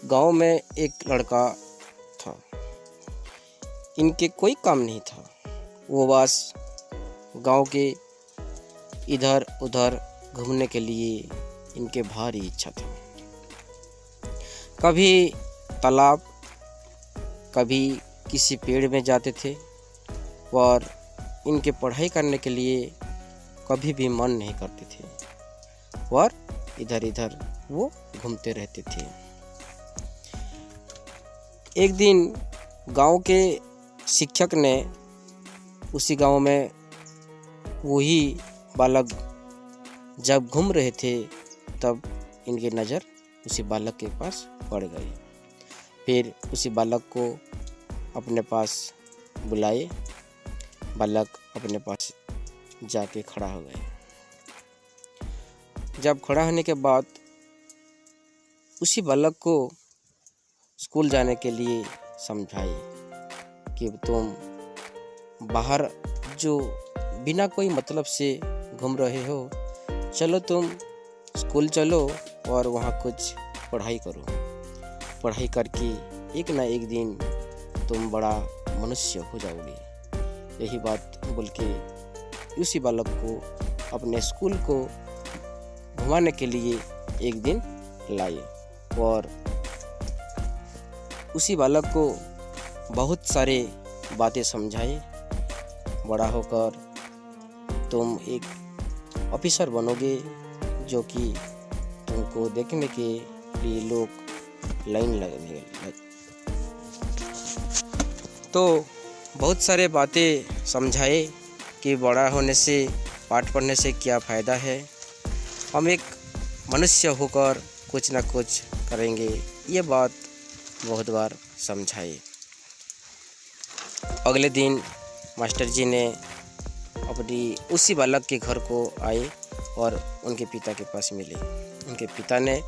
गांव में एक लड़का था। इनके कोई काम नहीं था, वो बस गांव के इधर उधर घूमने के लिए इनके भारी इच्छा था। कभी तालाब, कभी किसी पेड़ में जाते थे और इनके पढ़ाई करने के लिए कभी भी मन नहीं करते थे और इधर इधर वो घूमते रहते थे। एक दिन गांव के शिक्षक ने उसी गांव में वही बालक जब घूम रहे थे तब इनकी नज़र उसी बालक के पास पड़ गई। फिर उसी बालक को अपने पास बुलाए। बालक अपने पास जाके खड़ा हो गए। जब खड़ा होने के बाद उसी बालक को स्कूल जाने के लिए समझाए कि तुम बाहर जो बिना कोई मतलब से घूम रहे हो, चलो तुम स्कूल चलो और वहाँ कुछ पढ़ाई करो। पढ़ाई करके एक ना एक दिन तुम बड़ा मनुष्य हो जाओगे। यही बात बोल के उसी बालक को अपने स्कूल को घुमाने के लिए एक दिन लाए और उसी बालक को बहुत सारे बातें समझाए। बड़ा होकर तुम एक ऑफिसर बनोगे, जो कि तुमको देखने के लिए लोग लाइन लगने तो बहुत सारे बातें समझाए कि बड़ा होने से, पाठ पढ़ने से क्या फ़ायदा है। हम एक मनुष्य होकर कुछ ना कुछ करेंगे, ये बात बहुत बार समझाए। अगले दिन मास्टर जी ने अपनी उसी बालक के घर को आए और उनके पिता के पास मिले। उनके पिता ने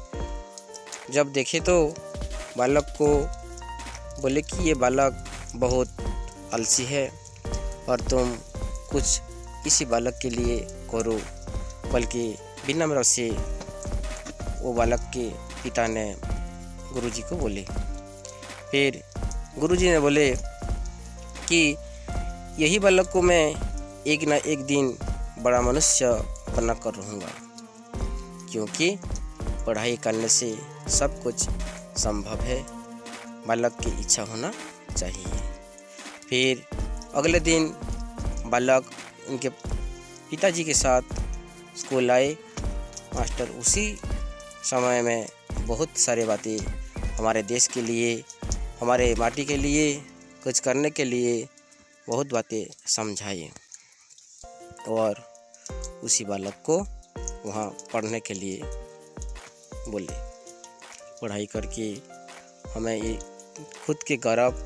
जब देखे तो बालक को बोले कि ये बालक बहुत आलसी है और तुम कुछ इसी बालक के लिए करो। बल्कि विनम्र से वो बालक के पिता ने गुरुजी को बोले। फिर गुरुजी ने बोले कि यही बालक को मैं एक ना एक दिन बड़ा मनुष्य बना कर रहूँगा, क्योंकि पढ़ाई करने से सब कुछ संभव है। बालक की इच्छा होना चाहिए। फिर अगले दिन बालक उनके पिताजी के साथ स्कूल आए। मास्टर उसी समय में बहुत सारे बातें हमारे देश के लिए, हमारे माटी के लिए कुछ करने के लिए बहुत बातें समझाई और उसी बालक को वहाँ पढ़ने के लिए बोले। पढ़ाई करके हमें ये खुद के गर्व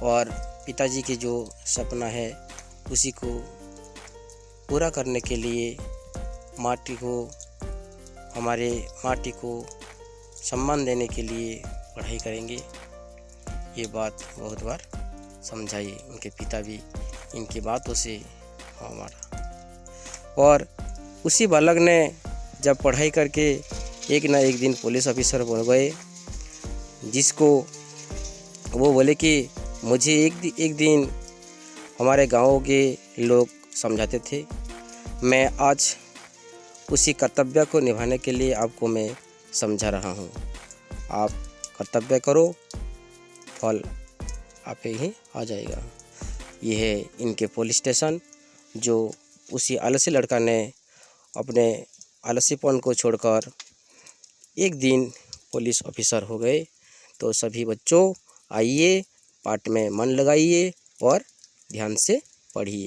और पिताजी के जो सपना है उसी को पूरा करने के लिए माटी को, हमारे माटी को सम्मान देने के लिए पढ़ाई करेंगे। ये बात बहुत बार समझाई उनके पिता भी इनकी बातों से हमारा। और उसी बालक ने जब पढ़ाई करके एक ना एक दिन पुलिस ऑफिसर बन गए, जिसको वो बोले कि मुझे एक दिन हमारे गांव के लोग समझाते थे, मैं आज उसी कर्तव्य को निभाने के लिए आपको मैं समझा रहा हूँ। आप कर्तव्य करो, फल आप ही आ जाएगा। ये है इनके पुलिस स्टेशन, जो उसी आलसी लड़का ने अपने आलसीपन को छोड़कर एक दिन पुलिस ऑफिसर हो गए। तो सभी बच्चों, आइए पाठ में मन लगाइए और ध्यान से पढ़िए।